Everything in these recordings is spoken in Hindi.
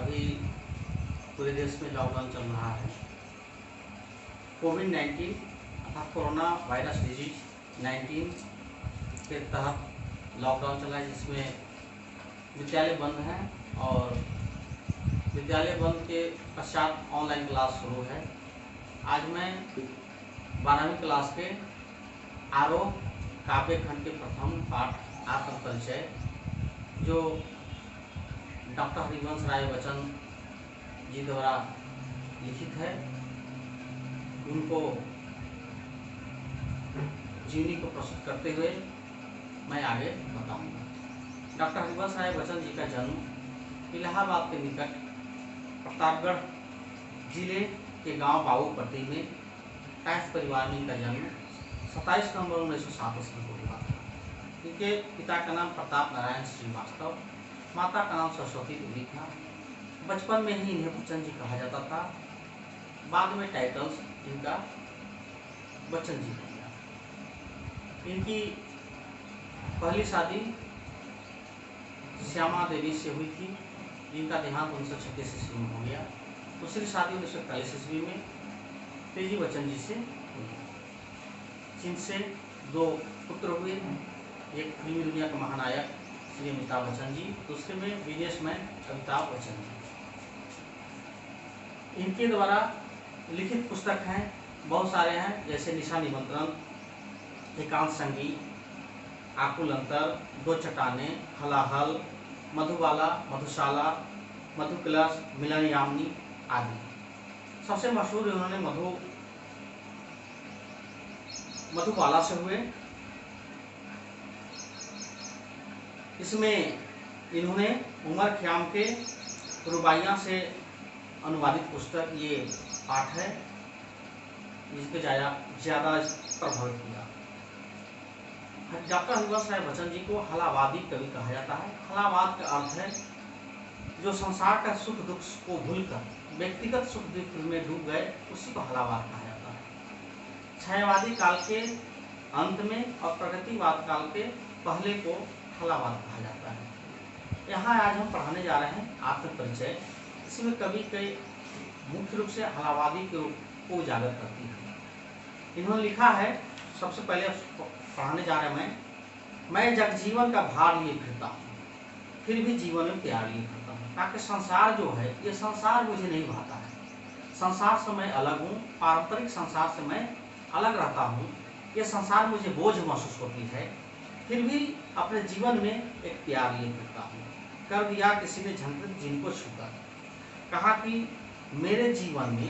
अभी पूरे देश में लॉकडाउन चल रहा है। कोविड-19 अर्थात कोरोना वायरस डिजीज 19 के तहत लॉकडाउन चला है, जिसमें विद्यालय बंद हैं और विद्यालय बंद के पश्चात ऑनलाइन क्लास शुरू है। आज मैं 12वीं क्लास के आरोह काव्य खंड के प्रथम पाठ आत्म परिचय, जो डॉक्टर हरिवंश राय बच्चन जी द्वारा लिखित है, उनको जीवनी को प्रस्तुत करते हुए मैं आगे बताऊंगा। डॉक्टर हरिवंश राय बच्चन जी का जन्म इलाहाबाद के निकट प्रतापगढ़ जिले के गांव बाबूपट्टी में कायस्थ परिवार में इनका जन्म 27 नवंबर 1907 ईस्वी को हुआ था। इनके पिता का नाम प्रताप नारायण श्रीवास्तव, माता का नाम सरस्वती देवी था। बचपन में ही इन्हें बच्चन जी कहा जाता था। बाद में टाइटल्स इनका बच्चन जी हो गया। इनकी पहली शादी श्यामा देवी से हुई थी, जिनका देहांत 1936 ईस्वी में हो गया। दूसरी शादी 1941 ईस्वी में तेजी बच्चन जी से हुई, जिनसे 2 पुत्र हुए। एक फिल्मी दुनिया का महानायक श्री अमिताभ बच्चन जी, दूसरे में बिजनेसमैन अमिताभ बच्चन जी। इनके द्वारा लिखित पुस्तक हैं, बहुत सारे हैं, जैसे निशा निमंत्रण, एकांत संगीत, आकुल अंतर, 2 चट्टाने, हलाहल, मधुबाला, मधुशाला, मधुकलश, मिलन यामिनी आदि। सबसे मशहूर इन्होंने मधुबाला से हुए। इसमें इन्होंने उमर ख़याम के रुबाइयाँ से अनुवादित पुस्तक ये पाठ है, जिसके ज़्यादा प्रभावित किया। डॉक्टर हरिवंश राय बच्चन जी को हलावादी कवि कहा जाता है। हलावाद का अर्थ है जो संसार का सुख दुख को भूलकर व्यक्तिगत सुख दुख में डूब गए, उसी को हलावाद कहा जाता है। छायावादी काल के अंत में और प्रगतिवाद काल के पहले को हलावाद कहा जाता है। यहाँ आज हम पढ़ाने जा रहे हैं आत्म परिचय। इसमें कवि के मुख्य रूप से हलावादी को उजागर करती है। इन्होंने लिखा है, सबसे पहले पढ़ाने जा रहे हैं मैं जगजीवन का भार लिए फिरता हूँ, फिर भी जीवन में प्यार लिए फिरता हूँ, ताकि संसार जो है ये संसार मुझे नहीं भाता है। संसार से मैं अलग हूँ, पारंपरिक संसार से मैं अलग रहता हूँ। ये संसार मुझे बोझ महसूस होती है, फिर भी अपने जीवन में एक प्यार लिए फिरता हूँ। कर दिया किसी ने झंझट जिनको छूकर, कहा कि मेरे जीवन में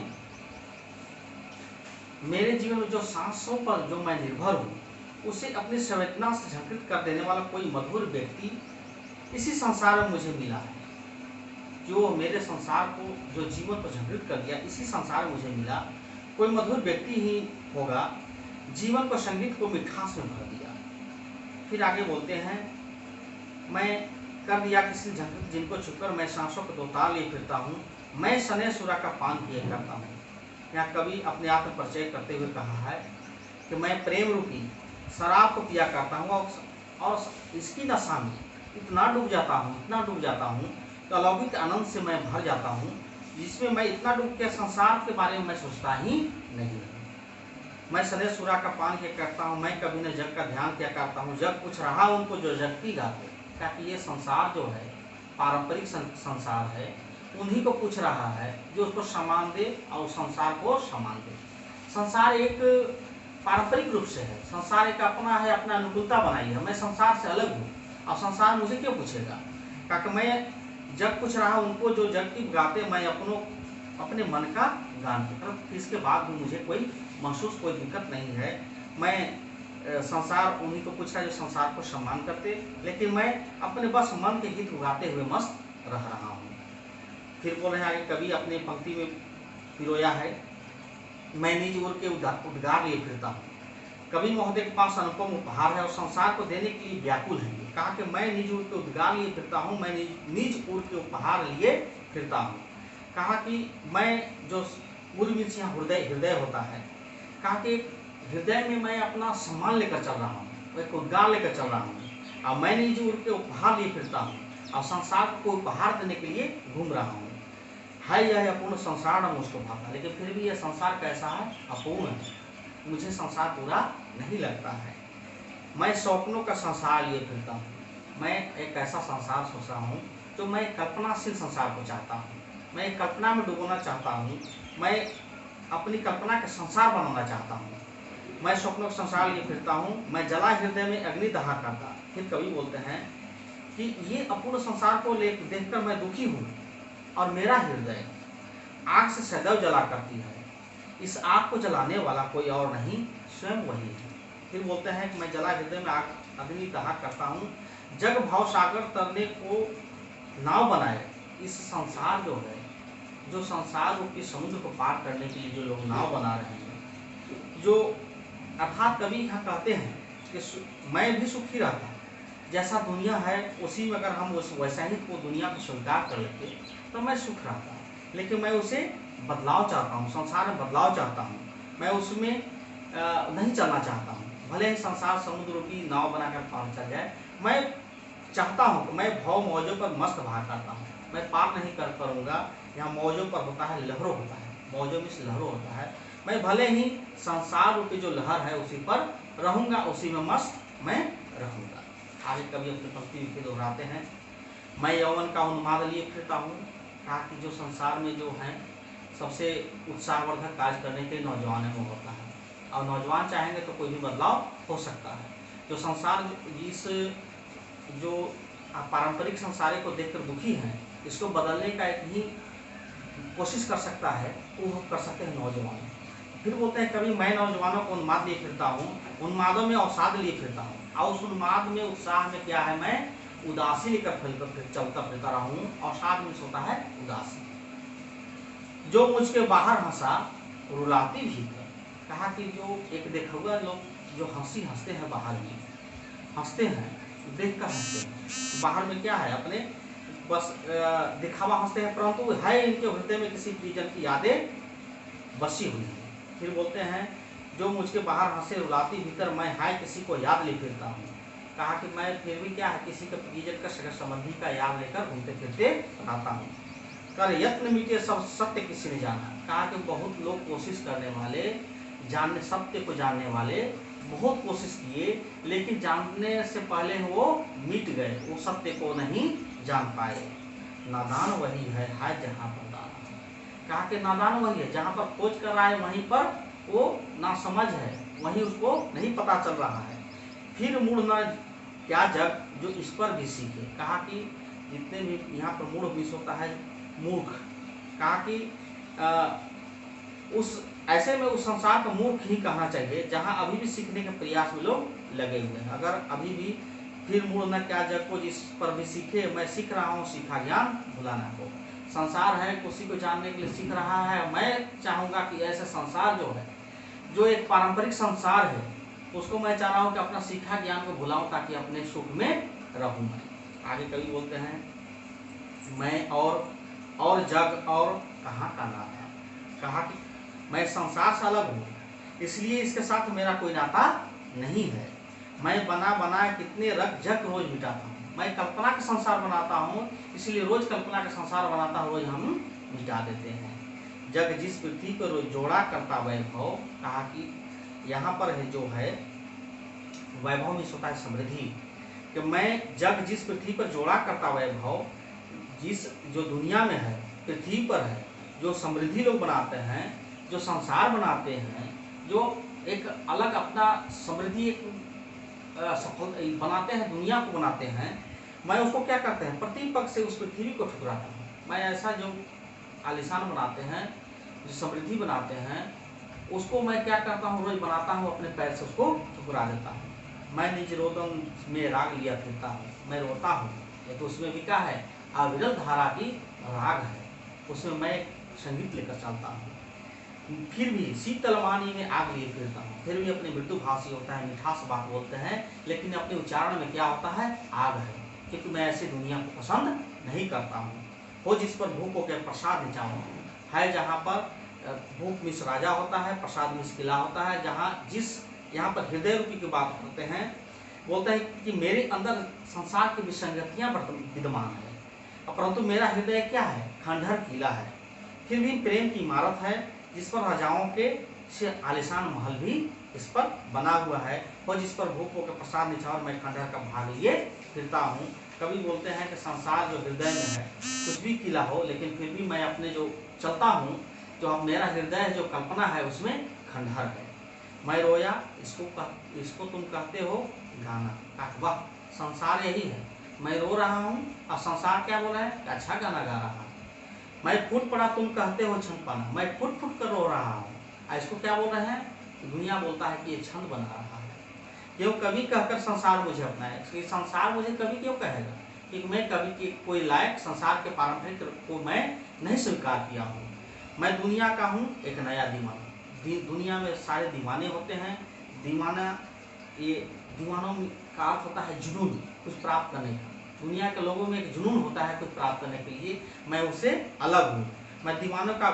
जो सांसों पर जो मैं निर्भर हूँ, उसे अपनी संवेदना से झंकृत कर देने वाला कोई मधुर व्यक्ति इसी संसार में मुझे मिला है। जो मेरे संसार को, जो जीवन को झंकृत कर दिया, इसी संसार में मुझे मिला कोई मधुर व्यक्ति ही होगा, जीवन को, संगीत को मिठास में भर दिया। फिर आगे बोलते हैं, मैं कर दिया किसी झंकृत जिनको छुकर, मैं सांसों को 2 ताल लिए फिरता हूँ, मैं सने सुरा का पान किए करता हूँ। यहाँ कवि अपने आत्म परिचय करते हुए कहा है कि मैं प्रेम रूपी शराब को पिया करता हूँ और इसकी नशा में इतना डूब जाता हूँ कि अलौकिक आनंद से मैं भर जाता हूँ, जिसमें मैं इतना डूब के संसार के बारे में मैं सोचता ही नहीं हूँ। मैं सने सुरा का पान किया करता हूँ, मैं कभी न जग का ध्यान किया करता हूँ, जग कुछ रहा उनको जो जगती गाते। ताकि ये संसार जो है पारंपरिक संसार है, उन्हीं को पूछ रहा है जो उसको सम्मान दे और संसार को सम्मान दे। संसार एक पारंपरिक रूप से है, संसार एक अपना है, अपना अनुकूलता बनाई है। मैं संसार से अलग हूँ और संसार मुझे क्यों पूछेगा, ताकि मैं जग कुछ रहा उनको जो जग की गाते, मैं अपने मन का गान करता। इसके बाद भी मुझे कोई दिक्कत नहीं है। मैं संसार उन्हीं को पूछ रहा है जो संसार को सम्मान करते, लेकिन मैं अपने बस मन के गीत उगाते हुए मस्त रह रहा हूँ। फिर बोल रहे हैं आगे, कवि अपने पंक्ति में पिरोया है, मैं निज उर के उद्गार लिए फिरता हूँ। कवि महोदय के पास अनुपम उपहार है और संसार को देने के लिए व्याकुल है। कहा कि मैं निज उर के उद्गार लिए फिरता हूँ, मैं निज उर के उपहार लिए फिरता हूँ। कहा कि मैं जो उर मीन्स यहाँ हृदय होता है। कहा कि हृदय में मैं अपना सम्मान लेकर चल रहा हूँ, एक उद्गार लेकर चल रहा हूँ और मैं निज उर के उपहार लिए फिरता हूँ और संसार को उपहार देने के लिए घूम रहा हूँ। है यह अपूर्ण संसार न मुझको भाता, लेकिन फिर भी यह संसार कैसा है, अपूर्ण है, मुझे संसार पूरा नहीं लगता है। मैं स्वप्नों का संसार लिए फिरता हूँ, मैं एक ऐसा संसार सोच रहा हूँ जो मैं कल्पनाशील संसार को चाहता हूँ, मैं एक कल्पना में डूबना चाहता हूँ, मैं अपनी कल्पना का संसार बनाना चाहता हूँ। मैं स्वप्नों का संसार लिए फिरता हूँ, मैं जला हृदय में अग्नि दहा करता। फिर कवि बोलते हैं कि ये अपूर्ण संसार को देखकर मैं दुखी हूँ और मेरा हृदय आग से सदैव जला करती है, इस आग को जलाने वाला कोई और नहीं, स्वयं वही है। फिर बोलते हैं कि मैं जला हृदय में अग्नि दहा करता हूँ, जग भाव सागर तरने को नाव बनाए। इस संसार जो है, जो संसार रूपी समुद्र को पार करने के लिए जो लोग नाव बना रहे हैं, जो अर्थात कवि यहाँ कहते हैं कि मैं भी सुखी रहता, जैसा दुनिया है उसी में अगर हम उस वैसा ही को दुनिया को स्वीकार कर लेते तो मैं सुख रहता, लेकिन मैं उसे बदलाव चाहता हूँ, संसार में बदलाव चाहता हूँ, मैं उसमें नहीं चलना चाहता हूँ। भले ही संसार समुद्र रूपी नाव बनाकर पार चल जाए, मैं चाहता हूँ कि मैं भाव मौजों पर मस्त बहा करता हूँ, मैं पार नहीं कर पाऊंगा। यहाँ मौजों पर होता है, लहरों होता है, मौजों में से लहरों होता है, मैं भले ही संसार रूपी जो लहर है उसी पर रहूंगा, उसी में मस्त मैं रहूंगा। आगे कभी अपनी पंक्ति लिखे दोहराते हैं, मैं यौवन का उन्माद लिए फिरता हूँ। कहा कि जो संसार में जो है सबसे उत्साहवर्धक कार्य करने के नौजवान में होता है, और नौजवान चाहेंगे तो कोई भी बदलाव हो सकता है। जो संसार इस जो पारंपरिक संसार को देखकर दुखी हैं, इसको बदलने का एक ही कोशिश कर सकता है, वो कर सकते हैं नौजवान। फिर बोलते हैं कभी मैं नौजवानों को उन्माद लिए फिरता हूँ, उन्मादों में अवसाद लिए फिरता हूँ, और उस उन्माद में उत्साह में क्या है, मैं उदासी लेकर चलता फिरता रहा हूँ, अवसाद में होता है उदासी। जो मुझके बाहर हंसा रुलाती भीतर। कहा कि जो एक देखा हुआ लोग जो हंसते हैं, बाहर में हंसते हैं, देख कर हंसते हैं, बाहर में क्या है अपने बस दिखावा हंसते हैं, परंतु है इनके हृदय में किसी प्रियजन की यादें बसी हुई है। फिर बोलते हैं जो मुझके बाहर हंसे रुलाती भीतर, मैं हाय किसी को याद ले फिरता हूँ। कहा कि मैं फिर भी क्या है, किसी के प्रियजन का सगा संबंधी का याद लेकर घूमते फिरते रहता हूँ। कर यत्न मिटे सब सत्य किसी ने जाना। कहा कि बहुत लोग कोशिश करने वाले, जानने सत्य को जानने वाले बहुत कोशिश किए, लेकिन जानने से पहले वो मिट गए, वो सत्य को नहीं जान पाए। नादान वही है हाय जहाँ पर दाना। कहा कि नादान वही है, जहाँ पर खोज कर रहा है वहीं पर वो नासमझ है, वहीं उसको नहीं पता चल रहा है। फिर मूढ़ न क्या जग जो इस पर भी सीखे। कहा कि जितने भी यहाँ पर मूढ़ विष होता है, मूर्ख। कहा कि उस ऐसे में उस संसार को मूर्ख ही कहना चाहिए, जहाँ अभी भी सीखने के प्रयास में लोग लगे हुए हैं। अगर अभी भी फिर मूढ़ न क्या जग को जिस पर भी सीखे, मैं सीख रहा हूँ सीखा ज्ञान भुलाना को। संसार है उसी को जानने के लिए सीख रहा है। मैं चाहूँगा कि ऐसा संसार जो है, जो एक पारंपरिक संसार है, उसको मैं चाह रहा हूँ कि अपना सीखा ज्ञान को भुलाऊं, ताकि अपने सुख में रहूँ। आगे कवि बोलते हैं मैं और जग और कहाँ का नाता। कहा कि मैं संसार से अलग हूँ, इसलिए इसके साथ मेरा कोई नाता नहीं है। मैं बना कितने रग जग रोज मिटाता हूँ। मैं कल्पना का संसार बनाता हूँ, इसलिए रोज कल्पना का संसार बनाता हूँ, रोज हम मिटा देते हैं। जग जिस पृथ्वी पर रोज जोड़ा करता वैभव। कहा कि यहाँ पर है जो है वैभव में होता है समृद्धि, कि मैं जग जिस पृथ्वी पर जोड़ा करता वैभव, जिस जो दुनिया में है, पृथ्वी पर है, जो समृद्धि लोग बनाते हैं, जो संसार बनाते हैं, जो एक अलग अपना समृद्धि एक सफल बनाते हैं, दुनिया को बनाते हैं, मैं उसको क्या करते हैं, प्रतिपक्ष से उस पृथ्वी को ठुकराता हूँ। मैं ऐसा जो आलिशान बनाते हैं, जो समृद्धि बनाते हैं, उसको मैं क्या करता हूँ, रोज बनाता हूँ, अपने पैर से उसको ठुकरा देता हूँ। मैं निज रोदन में राग लिया फिरता हूँ, मैं रोता हूँ, ये तो उसमें भी क्या है, अविरल धारा की राग है, उसमें मैं संगीत लेकर चलता हूँ। फिर भी शीतल वाणी में आग लिए फिरता हूँ, फिर भी अपने मृदु भाषी होता है, मिठास बात बोलते हैं, लेकिन अपने उच्चारण में क्या होता है, आग है, क्योंकि मैं ऐसी दुनिया को पसंद नहीं करता हूँ। हो जिस पर भूख हो के प्रसाद निचाऊँ है, जहाँ पर भूख मिस राजा होता है, प्रसाद मिस किला होता है, जहाँ जिस यहाँ पर हृदय रूपी की बात करते हैं, बोलते हैं कि मेरे अंदर संसार की विसंगतियाँ विद्यमान है, परंतु मेरा हृदय क्या है, खंडहर किला है, फिर भी प्रेम की इमारत है जिस पर राजाओं के से आलिशान महल भी इस पर बना हुआ है, और जिस पर भूपों का प्रसाद निछावर मैं खंडहर का भाग लिए फिरता हूँ। कवि बोलते हैं कि संसार जो हृदय में है, कुछ भी किला हो लेकिन फिर भी मैं अपने जो चलता हूँ, जो अब मेरा हृदय जो कल्पना है उसमें खंडहर है। मैं रोया इसको तुम कहते हो गाना। वाह, संसार यही है, मैं रो रहा हूँ और संसार क्या बोल रहा है, अच्छा गाना गा रहा है। मैं फूट पड़ा तुम कहते हो छंद पाना, मैं फुट फुट कर रो रहा हूँ। इसको क्या बोल रहे हैं, दुनिया बोलता है कि ये छंद बना रहा है। क्यों कवि कहकर संसार मुझे अपनाए, संसार मुझे कवि क्यों कहेगा, कि मैं कवि के कोई लायक संसार के पारंपरिक को मैं नहीं स्वीकार किया हूँ। मैं दुनिया का हूँ एक नया दीवाना। दुनिया में सारे दीवाने होते हैं। दीवाना, ये दीवानों का अर्थ होता है जुनून, कुछ प्राप्त करने का। दुनिया के लोगों में एक जुनून होता है कुछ प्राप्त करने के लिए, मैं उससे अलग हूँ। मैं दीवानों का,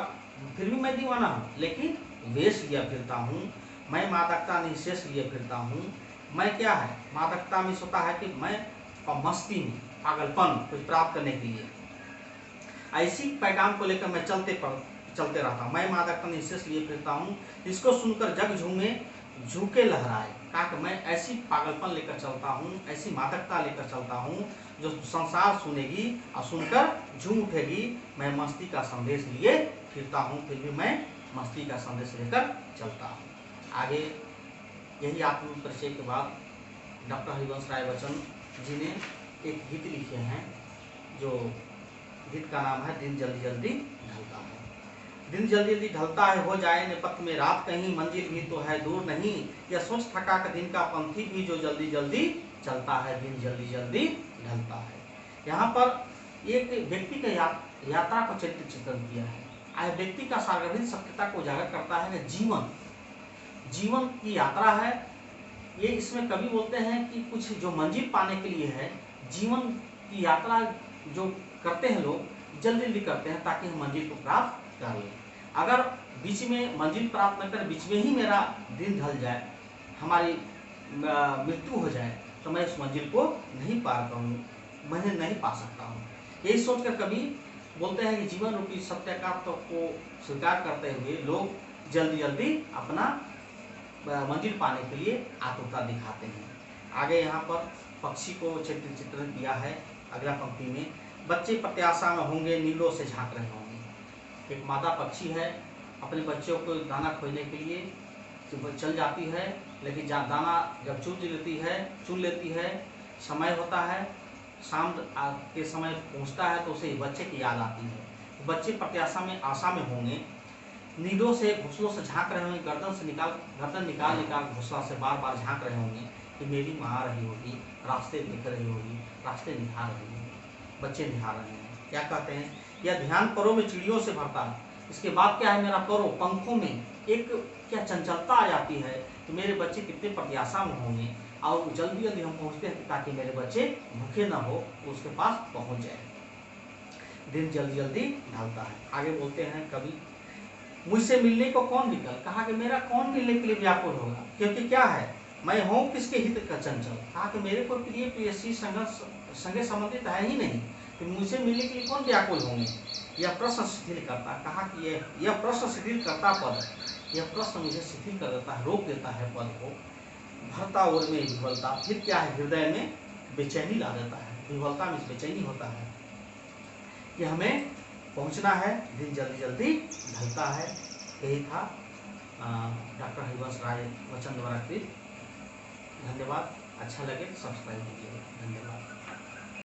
फिर भी मैं दीवाना हूँ लेकिन वेश लिया फिरता हूँ। मैं मादकता निशेष लिए फिरता हूँ। मैं क्या है, मादकता में होता है कि मैं मस्ती में, पागलपन, कुछ प्राप्त करने के लिए, ऐसी पैगाम को लेकर मैं चलते रहता हूँ। मैं मादकता निशेष लिए फिरता हूँ, इसको सुनकर जग झूमे झूके लहराए। कहा कि मैं ऐसी पागलपन लेकर चलता हूँ, ऐसी मादकता लेकर चलता हूँ जो संसार सुनेगी और सुनकर झूम उठेगी। मैं मस्ती का संदेश लिए फिरता हूँ, फिर भी मैं मस्ती का संदेश लेकर चलता हूँ। आगे यही आत्म परिचय के बाद डॉक्टर हरिवंश राय बच्चन जी ने एक गीत लिखे हैं, जो गीत का नाम है दिन जल्दी जल्दी ढलता है। दिन जल्दी जल्दी ढलता है, हो जाए न पथ में रात कहीं, मंजिल भी तो है दूर नहीं, यह सोच थका का दिन का पंथी भी जो जल्दी जल्दी चलता है, दिन जल्दी जल्दी ढलता है। यहाँ पर एक व्यक्ति का यात्रा को चित्रण किया है। आए व्यक्ति का सार्वजनिक सत्यता को उजागर करता है कि जीवन की यात्रा है। ये इसमें कवि बोलते हैं कि कुछ जो मंजिल पाने के लिए है, जीवन की यात्रा जो करते हैं लोग जल्दी जल्दी करते हैं ताकि हम मंजिल को प्राप्त कर लें। अगर बीच में मंजिल प्राप्त न कर बीच में ही मेरा दिन ढल जाए, हमारी मृत्यु हो जाए, तो मैं उस मंजिल को नहीं पार करूँ, मैं नहीं पा सकता हूँ। यही सोचकर कवि बोलते हैं कि जीवन रूपी सत्याकाश को स्वीकार करते हुए लोग जल्दी जल्दी अपना मंजिल पाने के लिए आतुरता दिखाते हैं। आगे यहाँ पर पक्षी को चित्रण किया है। अगला पंक्ति में, बच्चे प्रत्याशा में होंगे नीलों से झांक रहे होंगे। एक मादा पक्षी है, अपने बच्चों को दाना खोजने के लिए चल जाती है, लेकिन दाना जब चुन लेती है, समय होता है, शाम के समय पहुँचता है तो उसे बच्चे की याद आती है। बच्चे प्रत्याशा में, आशा में होंगे, नीलों से घोंसलों से झांक रहे होंगे, गर्दन निकाल घोंसला से बार बार झांक रहे होंगे कि मेरी माँ आ रही होगी, रास्ते देख रही होगी, रास्ते निहार रही होगी। बच्चे निहार रहे हैं। क्या कहते हैं, यह ध्यान परों में चिड़ियों से भरता है। इसके बाद क्या है, मेरा परों, पंखों में एक क्या चंचलता आ जाती है कि मेरे बच्चे कितने प्रत्याशा में होंगे और जल्दी जल्दी हम पहुँचते हैं ताकि मेरे बच्चे भूखे ना हो, उसके पास पहुँच जाए। दिन जल्दी जल्दी ढलता है। आगे बोलते हैं कवि, मुझसे मिलने को कौन निकल, कहा कि मेरा कौन मिलने के लिए व्याकुल होगा, क्योंकि क्या है, मैं हूँ किसके हित का चंचल। कहा कि मेरे को प्रिय प्रेयसी संगे संबंधित है ही नहीं, कि मुझसे मिलने के लिए कौन व्याकुल होंगे। यह प्रश्न शिथिल करता, कहा कि यह प्रश्न शिथिल करता पद, यह प्रश्न मुझे शिथिल कर देता है, रोक देता है पद को। भरता और में विह्वलता, फिर क्या है, हृदय में बेचैनी ला देता है। विह्वलता में बेचैनी होता है कि हमें पहुंचना है, दिन जल्दी जल्दी ढलता है। यही था डॉक्टर हरिवंश राय बच्चन द्वारा कृत। धन्यवाद। अच्छा लगे तो सब्सक्राइब कीजिएगा। धन्यवाद।